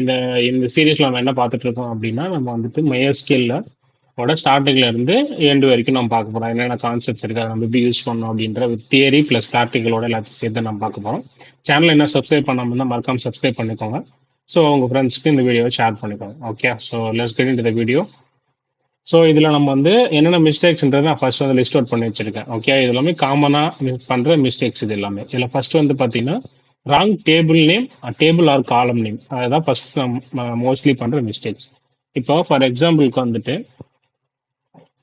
இந்த இந்த சீரீஸ்ல நம்ம என்ன பார்த்துட்டு இருக்கோம் அப்படின்னா, நம்ம வந்துட்டு MySQL ஓட ஸ்டார்டிங்ல இருந்து எண்ட் வரைக்கும் நம்ம பார்க்க போறோம். என்னென்ன கான்செப்ட்ஸ் இருக்கு, அதை நம்ம எப்படி யூஸ் பண்ணணும் அப்படின்ற தியரி பிளஸ் ப்ராக்டிக்கலோட எல்லாத்தையும் சேர்த்து நம்ம பார்க்க போறோம். சேனல் என்ன சப்ஸ்கிரைப் பண்ணாம இருந்தால் மறக்காம சப்ஸ்கிரைப் பண்ணிக்கோங்க. ஸோ உங்க ஃப்ரெண்ட்ஸ்க்கு இந்த வீடியோவை ஷேர் பண்ணிக்கோங்க. Okay, so let's get into the video. So இதில் நம்ம வந்து என்னென்ன மிஸ்டேக்ஸ்ன்றது நான் ஃபர்ஸ்ட் வந்து லிஸ்ட் அவுட் பண்ணி வச்சிருக்கேன். ஓகே, இது எல்லாமே காமனாக பண்ணுற மிஸ்டேக்ஸ் இது எல்லாமே. இதில் ஃபர்ஸ்ட் வந்து பார்த்தீங்கன்னா wrong table name, table R காலம் நேம், அதுதான் ஃபர்ஸ்ட் நம்ம மோஸ்ட்லி பண்ணுற மிஸ்டேக்ஸ். இப்போ ஃபார் எக்ஸாம்பிளுக்கு வந்துட்டு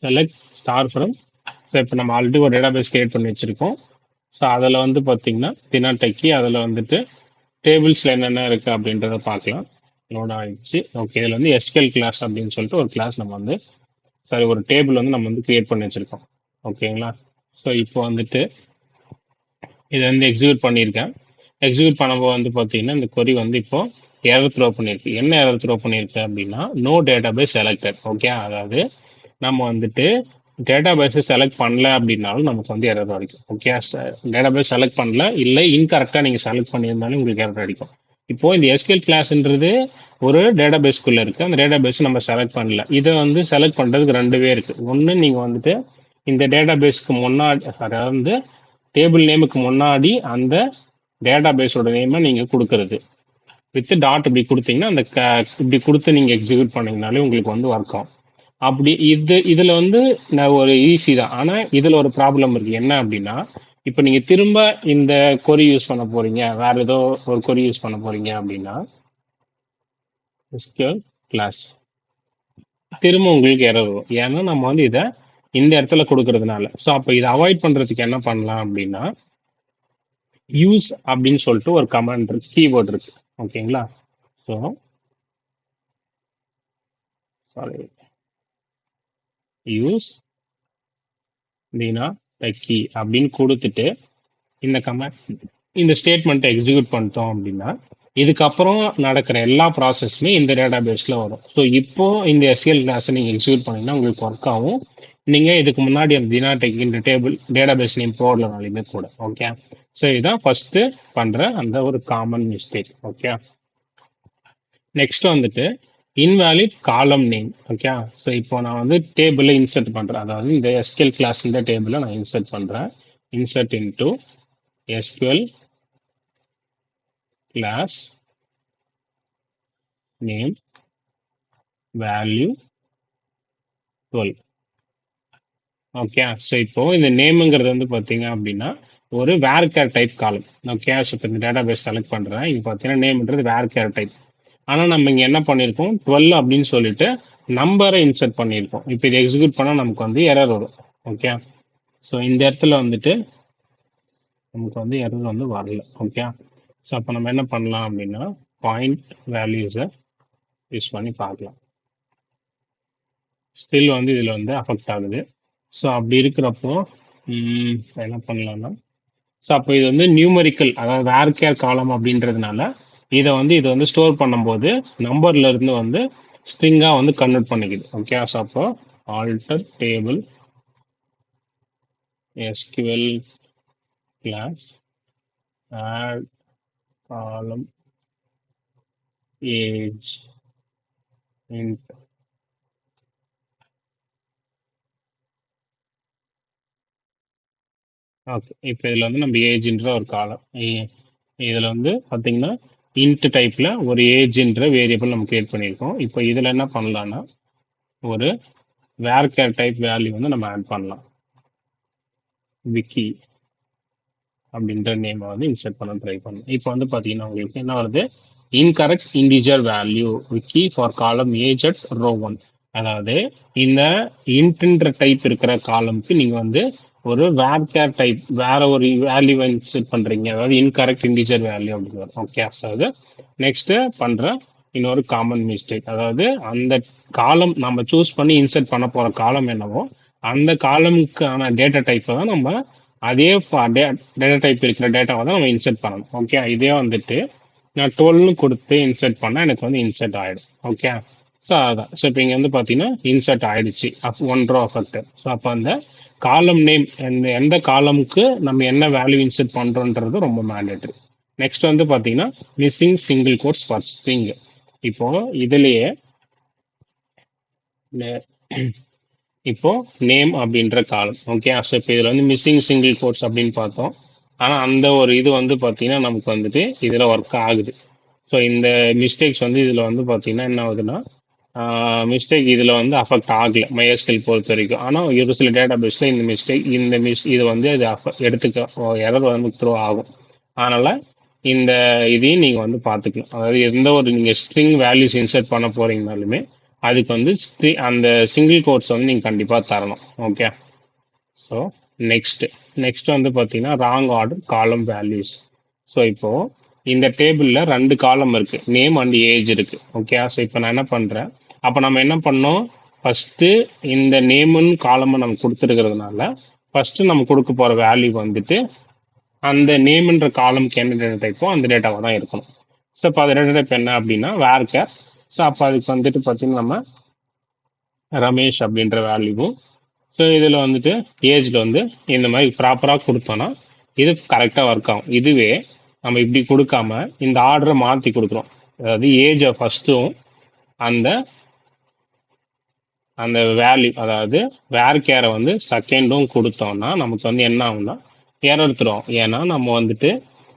செலக்ட் ஸ்டார் ஃப்ரம், ஸோ இப்போ நம்ம ஆல்ரெடி ஒரு டேட்டாபேஸ் கிரியேட் பண்ணி வச்சிருக்கோம். ஸோ அதில் வந்து பார்த்தீங்கன்னா தினாடெக்கி, அதில் வந்துட்டு டேபிள்ஸில் என்னென்ன இருக்குது அப்படின்றத பார்க்கலாம். லோட் ஆகிடுச்சு. ஓகே, இதில் வந்து SQL கிளாஸ் அப்படின்னு சொல்லிட்டு ஒரு கிளாஸ் நம்ம வந்து ஒரு டேபிள் வந்து நம்ம வந்து கிரியேட் பண்ணி வச்சிருக்கோம். ஓகேங்களா? ஸோ இப்போ வந்துட்டு இதை வந்து எக்ஸிக்யூட் பண்ணியிருக்கேன். எக்ஸிக்யூட் பண்ணும்போது வந்து பார்த்தீங்கன்னா இந்த கொரி வந்து இப்போ எரர் த்ரோ பண்ணியிருக்கு. என்ன எரர் த்ரோ பண்ணியிருக்கு அப்படின்னா நோ டேட்டாபேஸ் செலக்டட். ஓகே, அதாவது நம்ம வந்துட்டு டேட்டாபேஸை செலக்ட் பண்ணல அப்படின்னாலும் நமக்கு வந்து எரர் அடிக்கும். ஓகே, டேட்டாபேஸ் செலக்ட் பண்ணல, இல்லை இன்கரெக்டாக நீங்கள் செலக்ட் பண்ணியிருந்தாலும் உங்களுக்கு எரர் அடிக்கும். இப்போ இந்த SQL கிளாஸ்ன்றது ஒரு டேட்டாபேஸ்க்குள்ள இருக்கு. அந்த டேட்டாபேஸ் நம்ம செலக்ட் பண்ணல. இதை வந்து செலக்ட் பண்றதுக்கு ரெண்டு வே இருக்கு. ஒன்று, நீங்க வந்துட்டு இந்த டேட்டாபேஸ்க்கு முன்னாடி, அதாவது டேபிள் நேமுக்கு முன்னாடி அந்த டேட்டாபேஸோட நேமை நீங்க கொடுக்கறது வித் டாட் இப்படி கொடுத்தீங்கன்னா அந்த இப்படி கொடுத்து நீங்க எக்ஸிக்யூட் பண்ணீங்கனாலே உங்களுக்கு வந்து ஒர்க் ஆகும். அப்படி இதுல வந்து நான் ஒரு ஈஸி தான். ஆனா இதுல ஒரு ப்ராப்ளம் இருக்கு. என்ன அப்படின்னா, இப்போ நீங்க திரும்ப இந்த கொரி யூஸ் பண்ண போறீங்க, வேற ஏதோ ஒரு கொரி யூஸ் பண்ண போறீங்க அப்படின்னா SQL கிளாஸ் திரும்ப உங்களுக்கு எரர் வரும். ஏன்னா நம்ம வந்து இதை இந்த இடத்துல கொடுக்கறதுனால. ஸோ அப்போ இதை அவாய்ட் பண்றதுக்கு என்ன பண்ணலாம் அப்படின்னா, யூஸ் அப்படின்னு சொல்லிட்டு ஒரு கமாண்ட் இருக்கு, கீவேர்ட் இருக்கு. ஓகேங்களா? ஸோ சாரி, யூஸ் டெக்கி அப்படின்னு கொடுத்துட்டு இந்த கமாண்ட், இந்த ஸ்டேட்மெண்ட்டை எக்ஸிக்யூட் பண்ணிட்டோம் அப்படின்னா இதுக்கப்புறம் நடக்கிற எல்லா ப்ராசஸுமே இந்த டேட்டாபேஸில் வரும். ஸோ இப்போ இந்த SQL கிளாஸை நீங்கள் எக்ஸிக்யூட் பண்ணீங்கன்னா உங்களுக்கு ஒர்க் ஆகும். நீங்கள் இதுக்கு முன்னாடி அந்த தினாடெக் இந்த டேட்டாபேஸ் நேம் போடலனாலுமே கூட. ஓகே, ஸோ இதுதான் ஃபர்ஸ்ட் பண்ணுற அந்த ஒரு காமன் மிஸ்டேக். ஓகே, நெக்ஸ்ட் வந்துட்டு இன்வேலிட் காலம் நேம். ஓகே, ஸோ இப்போ நான் வந்து டேபிளில் இன்சர்ட் பண்ணுறேன். அதாவது இந்த SQL கிளாஸ் இந்த டேபிளில் நான் இன்சர்ட் பண்ணுறேன். Insert into SQL class name value 12. Okay, so இப்போ இந்த நேமுங்கிறது வந்து பார்த்தீங்க அப்படின்னா ஒரு வேர்கேர் டைப் காலம். ஓகே, ஸோ இப்போ இந்த டேட்டாபேஸ் செலக்ட் பண்ணுறேன். இங்கே பார்த்தீங்கன்னா நேம்ன்றது வேர்கேர் டைப். ஆனால் நம்ம இங்கே என்ன பண்ணியிருக்கோம், 12 அப்படின்னு சொல்லிட்டு நம்பரை இன்சர்ட் பண்ணியிருக்கோம். இப்போ இதை எக்ஸிக்யூட் பண்ணால் நமக்கு வந்து எரர் வரும். ஓகே, ஸோ இந்த இடத்துல வந்துட்டு நமக்கு வந்து எரர் வந்து வரல. ஓகே, ஸோ அப்போ நம்ம என்ன பண்ணலாம் அப்படின்னா பாயிண்ட் வேல்யூஸை யூஸ் பண்ணி பார்க்கலாம். ஸ்டில் வந்து இதில் வந்து அஃபெக்ட் ஆகுது. ஸோ அப்படி இருக்கிறப்போ என்ன பண்ணலாம்னா, ஸோ அப்போ இது வந்து நியூமரிக்கல், அதாவது வேர்கேர் காலம் அப்படின்றதுனால இதை வந்து இது வந்து ஸ்டோர் பண்ணும்போது நம்பர்ல இருந்து வந்து ஸ்ட்ரிங்காக வந்து கன்வெர்ட் பண்ணிக்குது. ஓகே, ஸோ அப்போ alter table SQL class add column age int. Okay, இப்போ இதில் வந்து நம்ம ஏஜ்ன்ற ஒரு காலம், இதில் வந்து பார்த்தீங்கன்னா இன்ட் டைப்பில் ஒரு ஏஜ்ன்ற வேரியபிள் நம்ம கிரியேட் பண்ணியிருக்கோம். இப்போ இதில் என்ன பண்ணலான்னா ஒரு வேர்கேர் டைப் வேல்யூ வந்து நம்ம ஆட் பண்ணலாம். விக்கி அப்படின்ற நேமை வந்து இன்சர்ட் பண்ண ட்ரை பண்ணலாம். இப்போ வந்து பார்த்தீங்கன்னா உங்களுக்கு என்ன வருது, incorrect integer value Vicky for காலம் ஏஜ் அட் ரோ 1. அதாவது இந்த இன்ட்ன்ற டைப் இருக்கிற காலம்க்கு நீங்கள் வந்து ஒரு வேர்கேர் டைப் வேற ஒரு வேல்யூ இன்சர்ட் பண்றீங்க, அதாவது இன்கரெக்ட் இன்டிஜர் வேல்யூ அப்படின்னு. ஓகே, அதாவது நெக்ஸ்ட் பண்ற இன்னொரு காமன் மிஸ்டேக், அதாவது அந்த காலம் நம்ம சூஸ் பண்ணி இன்சர்ட் பண்ண போற காலம் என்னவோ அந்த காலமுக்கான டேட்டா டைப்பை தான் நம்ம அதே டேட்டா டைப் இருக்கிற டேட்டாவை தான் நம்ம இன்சர்ட் பண்ணணும். ஓகே, இதே வந்துட்டு நான் 12 கொடுத்து இன்சர்ட் பண்ணால் எனக்கு வந்து இன்சர்ட் ஆகிடும். ஓகே, ஸோ அதான். ஸோ இப்போ இங்கே வந்து பார்த்தீங்கன்னா இன்சர்ட் ஆயிடுச்சு, ஒன் ரோ அஃபெக்ட். ஸோ அப்போ அந்த காலம் நேம் எந்த காலமுக்கு நம்ம என்ன வேல்யூ இன்சர்ட் பண்ணுறோன்றது ரொம்ப மேண்டேட்டரி. நெக்ஸ்ட் வந்து பார்த்தீங்கன்னா missing single quotes for string. இப்போ இதுலயே இப்போ நேம் அப்படின்ற காலம். ஓகே, ஸோ இப்போ இதில் வந்து மிஸ்ஸிங் சிங்கிள் கோட்ஸ் அப்படின்னு பார்த்தோம். ஆனால் அந்த ஒரு இது வந்து பார்த்தீங்கன்னா நமக்கு வந்துட்டு இதில் ஒர்க் ஆகுது. ஸோ இந்த மிஸ்டேக்ஸ் வந்து இதில் வந்து பார்த்தீங்கன்னா என்ன ஆகுதுன்னா மிஸ்டேக் இதில் வந்து அஃபெக்ட் ஆகலை MySQL பொறுத்த வரைக்கும். ஆனால் ஒரு சில டேட்டா பேஸில் இந்த மிஸ்டேக் இது வந்து அது எடுத்துக்க எரர் வந்து த்ரோ ஆகும். அதனால் இந்த இதையும் நீங்கள் வந்து பார்த்துக்கணும். அதாவது எந்த ஒரு நீங்கள் ஸ்ட்ரிங் வேல்யூஸ் இன்சர்ட் பண்ண போகிறீங்கனாலுமே அதுக்கு வந்து அந்த சிங்கிள் கோட்ஸ் வந்து நீங்கள் கண்டிப்பாக தரணும். ஓகே, ஸோ நெக்ஸ்ட் வந்து பார்த்தீங்கன்னா ராங் ஆர்டர் காலம் வேல்யூஸ். ஸோ இப்போது இந்த டேபிளில் 2 காலம் இருக்குது, நேம் அண்ட் ஏஜ் இருக்குது. ஓகே, ஸோ இப்போ நான் என்ன பண்ணுறேன், அப்போ நம்ம என்ன பண்ணோம், ஃபஸ்ட்டு இந்த நேமுன்னு காலமை நம்ம கொடுத்துருக்கிறதுனால ஃபஸ்ட்டு நம்ம கொடுக்க போகிற வேல்யூ வந்துட்டு அந்த நேம்ன்ற காலம்க்கு என்ன டேட்டா டைப்போ அந்த டேட்டாவை தான் இருக்கணும். ஸோ இப்போ அது டேட்டா டைப் என்ன அப்படின்னா வேர்கேர். ஸோ அப்போ அதுக்கு வந்துட்டு பார்த்தீங்கன்னா நம்ம ரமேஷ் அப்படின்ற வேல்யூவும், ஸோ இதில் வந்துட்டு ஏஜில் வந்து இந்த மாதிரி ப்ராப்பராக கொடுத்தோன்னா இது கரெக்டாக ஒர்க் ஆகும். இதுவே நம்ம இப்படி கொடுக்காம இந்த ஆர்டரை மாற்றி கொடுக்குறோம், அதாவது ஏஜை ஃபஸ்ட்டும் அந்த அந்த வேல்யூ அதாவது வேர்கேரை வந்து செகண்டும் கொடுத்தோம்னா நமக்கு வந்து என்ன ஆகும்னா எரர் தரும். ஏன்னா நம்ம வந்துட்டு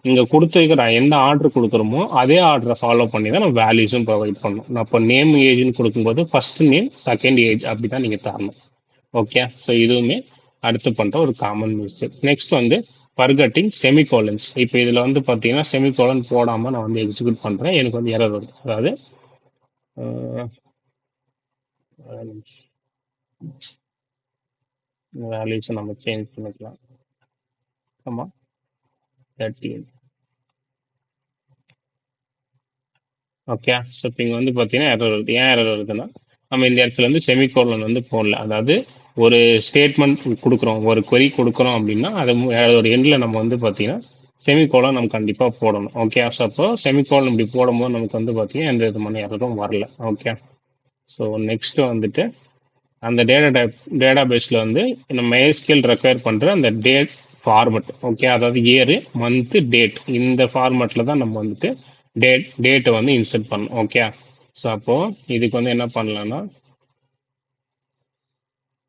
இங்கே கொடுத்துருக்கிற எந்த ஆர்டர் கொடுக்குறோமோ அதே ஆர்டரை ஃபாலோ பண்ணி தான் நம்ம வேல்யூஸும் ப்ரொவைட் பண்ணணும். நான் இப்போ நேம் ஏஜ்னு கொடுக்கும்போது ஃபர்ஸ்ட் நேம் செகண்ட் ஏஜ் அப்படி தான் நீங்கள் தரணும். ஓகே, ஸோ இதுவுமே அடுத்து பண்ணுற ஒரு காமன் மிஸ்டேக். நெக்ஸ்ட் வந்து ஃபர்கட்டிங் செமிகோலன்ஸ். இப்போ இதில் வந்து பார்த்தீங்கன்னா செமிகோலன் போடாமல் நான் வந்து எக்ஸிக்யூட் பண்ணுறேன், எனக்கு வந்து எரர் வருது. அதாவது வேல்யூஸை நம்ம சேஞ்ச் பண்ணிக்கலாம். ஆமாம், 13. ஓகே, ஸோ இப்போ இங்கே வந்து பார்த்தீங்கன்னா எரர் வருது. ஏன் எரர் வருதுன்னா நம்ம இந்த இடத்துல வந்து செமிகோலன் வந்து போடல. அதாவது ஒரு ஸ்டேட்மெண்ட் கொடுக்குறோம், ஒரு query கொடுக்குறோம் அப்படின்னா அதோட எண்டில் நம்ம வந்து பார்த்தீங்கன்னா செமிகோலன் நம்ம கண்டிப்பாக போடணும். ஓகே, ஸோ அப்போ செமிகோலன் இப்படி போடும்போது நமக்கு வந்து பார்த்தீங்கன்னா எந்த விதமான எரரும் வரல. ஓகே, ஸோ நெக்ஸ்ட் வந்துட்டு அந்த டேட்டா பேஸில் வந்து நம்ம MySQL ரெக்வயர் பண்ணுற அந்த டேட் ஃபார்மெட். ஓகே, அதாவது இயரு மந்த்து டேட் இந்த ஃபார்மெட்டில் தான் நம்ம வந்துட்டு டேட்டை வந்து இன்சர்ட் பண்ணணும். ஓகே, ஸோ அப்போது இதுக்கு வந்து என்ன பண்ணலான்னா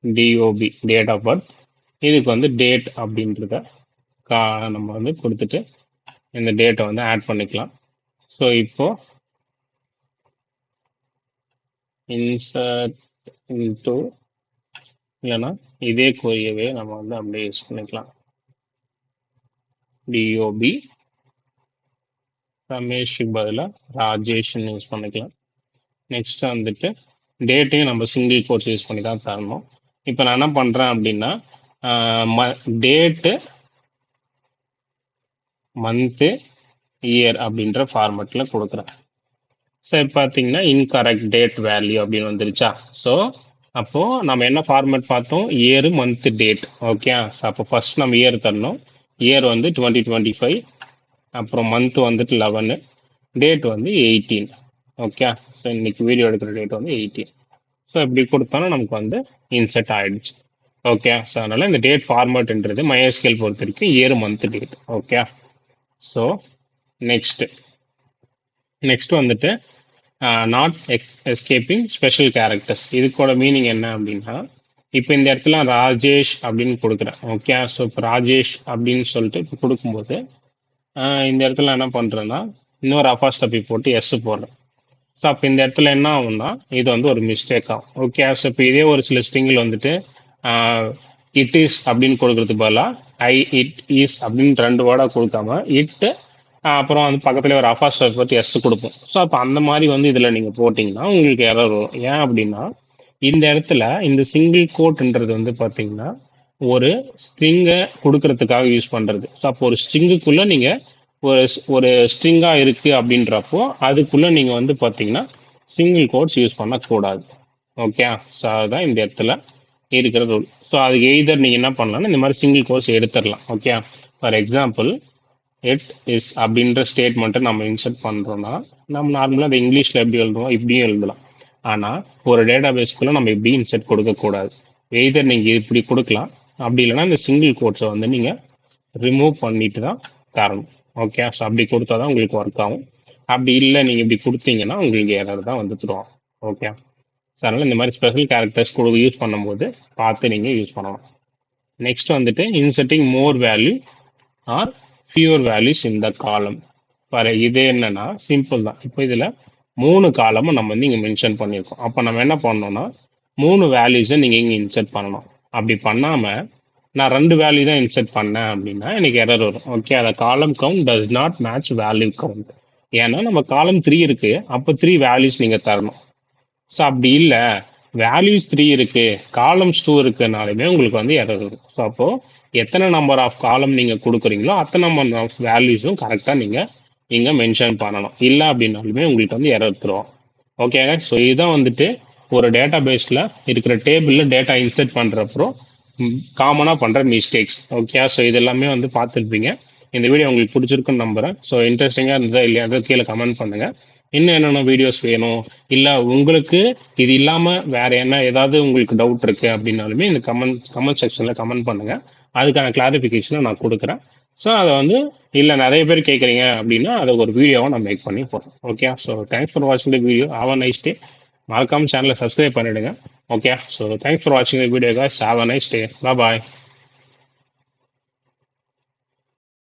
DOB டேட் ஆஃப் பர்த், இதுக்கு வந்து டேட் அப்படின்றத நம்ம வந்து கொடுத்துட்டு இந்த டேட்டை வந்து ஆட் பண்ணிக்கலாம். ஸோ இப்போ இன்சர்ட் இன்டு இல்லைன்னா இதே கொரியவே நம்ம வந்து அப்படியே யூஸ் பண்ணிக்கலாம். DOB ரமேஷுக்கு பதிலாக ராஜேஷ்னு யூஸ் பண்ணிக்கலாம். நெக்ஸ்ட் வந்துட்டு டேட்டையும் நம்ம சிங்கிள் கோட்ஸ் யூஸ் பண்ணி தான் தரணும். இப்போ நான் என்ன பண்ணுறேன் அப்படின்னா டேட்டு மந்த்து இயர் அப்படின்ற ஃபார்மெட்டில் கொடுக்குறேன். சரி, பார்த்தீங்கன்னா இன்கரெக்ட் டேட் வேல்யூ அப்படின்னு வந்துருச்சா. ஸோ அப்போது நம்ம என்ன ஃபார்மெட் பார்த்தோம், year month date. Okay, so அப்போ ஃபர்ஸ்ட் நம்ம இயர் தரணும். இயர் வந்து 2025, அப்புறம் மந்த் வந்துட்டு 11, டேட் வந்து 18. ஓகே, ஸோ இன்னைக்கு வீடியோ எடுக்கிற டேட் வந்து 18. ஸோ இப்படி கொடுத்தோன்னா நமக்கு வந்து இன்செர்ட் ஆகிடுச்சு. ஓகே, ஸோ அதனால் இந்த டேட் ஃபார்மேட்ன்றது MySQL பொறுத்த வரைக்கும் year month date. Okay, so next வந்துட்டு நாட் எஸ்கேப்பிங் ஸ்பெஷல் கேரக்டர்ஸ். இதுக்கோட மீனிங் என்ன அப்படின்னா இப்போ இந்த இடத்துல ராஜேஷ் அப்படின்னு கொடுக்குறேன். ஓகே, ஸோ இப்போ ராஜேஷ் அப்படின்னு சொல்லிட்டு இப்போ கொடுக்கும்போது இந்த இடத்துல என்ன பண்ணுறேன்னா இன்னொரு அப்பாஸ்டபி போட்டு எஸ் போடுறேன். ஸோ அப்போ இந்த இடத்துல என்ன ஆகும்னா இது வந்து ஒரு மிஸ்டேக் ஆகும். ஓகே, ஸோ இப்போ இதே ஒரு சில ஸ்ட்ரிங்கில் வந்துட்டு இட் இஸ் அப்படின்னு கொடுக்கறதுக்கு பதிலாக இட் இஸ் அப்படின்னு 2 வேர்டாக கொடுக்காம இட்டு அப்புறம் வந்து பக்கத்துல ஒரு அப்பாஸ்டபி போட்டு எஸ் கொடுப்போம். ஸோ அப்போ அந்த மாதிரி வந்து இதில் நீங்கள் போட்டிங்கன்னா உங்களுக்கு எரர் வரும். ஏன் அப்படின்னா இந்த இடத்துல இந்த சிங்கிள் கோட்ன்றது வந்து பார்த்தீங்கன்னா ஒரு ஸ்ட்ரிங்கை கொடுக்கறதுக்காக யூஸ் பண்ணுறது. ஸோ அப்போ ஒரு ஸ்ட்ரிங்குக்குள்ளே நீங்கள் ஒரு ஸ்ட்ரிங்காக இருக்குது அப்படின்றப்போ அதுக்குள்ளே நீங்கள் வந்து பார்த்தீங்கன்னா சிங்கிள் கோட்ஸ் யூஸ் பண்ணக்கூடாது. ஓகே, ஸோ அதுதான் இந்த இடத்துல இருக்கிற ரூல். ஸோ அதுக்கு எய்தர் நீங்கள் என்ன பண்ணலாம்னா இந்த மாதிரி சிங்கிள் கோட்ஸ் எடுத்துடலாம். Okay, for example it is அப்படின்ற ஸ்டேட்மெண்ட்டை நம்ம இன்சர்ட் பண்ணுறோன்னா நம்ம நார்மலாக அதை இங்கிலீஷில் எப்படி எழுதுவோம் இப்படியும் எழுதலாம். ஆனால் ஒரு டேட்டா பேஸ்க்குள்ளே நம்ம இப்படி இன்சர்ட் கொடுக்கக்கூடாது. எய்தர் நீங்கள் இப்படி கொடுக்கலாம், அப்படி இல்லைன்னா இந்த சிங்கிள் கோட்ஸை வந்து நீங்கள் ரிமூவ் பண்ணிட்டு தான் தரணும். ஓகே, ஸோ அப்படி கொடுத்தா தான் உங்களுக்கு ஒர்க் ஆகும். அப்படி இல்லை நீங்கள் இப்படி கொடுத்தீங்கன்னா உங்களுக்கு எரர் தான் வந்து தருவோம். ஓகே, ஸோ அதனால் இந்த மாதிரி ஸ்பெஷல் கேரக்டர்ஸ் யூஸ் பண்ணும்போது பார்த்து நீங்கள் யூஸ் பண்ணணும். நெக்ஸ்ட் வந்துட்டு inserting more value or fewer values இந்த காலம். பாரு, இது என்னன்னா சிம்பிள் தான். இப்போ இதில் 3 காலமும் நம்ம வந்து இங்கே மென்ஷன் பண்ணியிருக்கோம். அப்போ நம்ம என்ன பண்ணோம்னா 3 வேல்யூஸை நீங்கள் இங்கே இன்செர்ட் பண்ணணும். அப்படி பண்ணாமல் நான் 2 வேல்யூ தான் இன்செர்ட் பண்ணேன் அப்படின்னா எனக்கு எரர் வரும். ஓகே, அதை காலம் count does not match value count. ஏன்னா நம்ம காலம் 3 இருக்கு, அப்போ 3 வேல்யூஸ் நீங்கள் தரணும். ஸோ அப்படி இல்லை, வேல்யூஸ் 3 இருக்கு, காலம்ஸ் 2 இருக்குனாலுமே உங்களுக்கு வந்து எரர் வரும். ஸோ அப்போ எத்தனை நம்பர் ஆஃப் காலம் நீங்கள் கொடுக்குறீங்களோ அத்தனை நம்பர் ஆஃப் வேல்யூஸும் கரெக்டாக நீங்கள் இங்கே மென்ஷன் பண்ணணும். இல்லை அப்படின்னாலுமே உங்களுக்கு வந்து எரர் தருவோம். ஓகேங்க, ஸோ இதுதான் வந்துட்டு ஒரு டேட்டா பேஸில் இருக்கிற டேபிளில் டேட்டா இன்செர்ட் பண்ணுறப்போ காமனாக பண்ணுற மிஸ்டேக்ஸ். ஓகே, ஸோ இது எல்லாமே வந்து பார்த்துருப்பீங்க. இந்த வீடியோ உங்களுக்கு பிடிச்சிருக்குன்னு நம்புகிறேன். ஸோ இன்ட்ரெஸ்டிங்காக இருந்ததா இல்லையா கீழே கமெண்ட் பண்ணுங்கள். இன்னும் என்னென்ன வீடியோஸ் வேணும், இல்லை உங்களுக்கு இது இல்லாமல் வேறு என்ன ஏதாவது உங்களுக்கு டவுட் இருக்குது அப்படின்னாலுமே இந்த கமெண்ட் செக்ஷனில் கமெண்ட் பண்ணுங்கள். அதுக்கான கிளாரிஃபிகேஷனை நான் கொடுக்குறேன். ஸோ அதை வந்து இல்லை நிறைய பேர் கேட்குறீங்க அப்படின்னா அதை ஒரு வீடியோவை நான் மேக் பண்ணி போடுறேன். ஓகே, ஸோ தேங்க்ஸ் ஃபார் வாட்சிங் the video. Have a nice day. மறக்காம சேனலை சப்ஸ்கிரைப் பண்ணிடுங்க. ஓகே, ஸோ தேங்க்ஸ் ஃபார் வாட்சிங் the video guys. Have a nice day. Bye.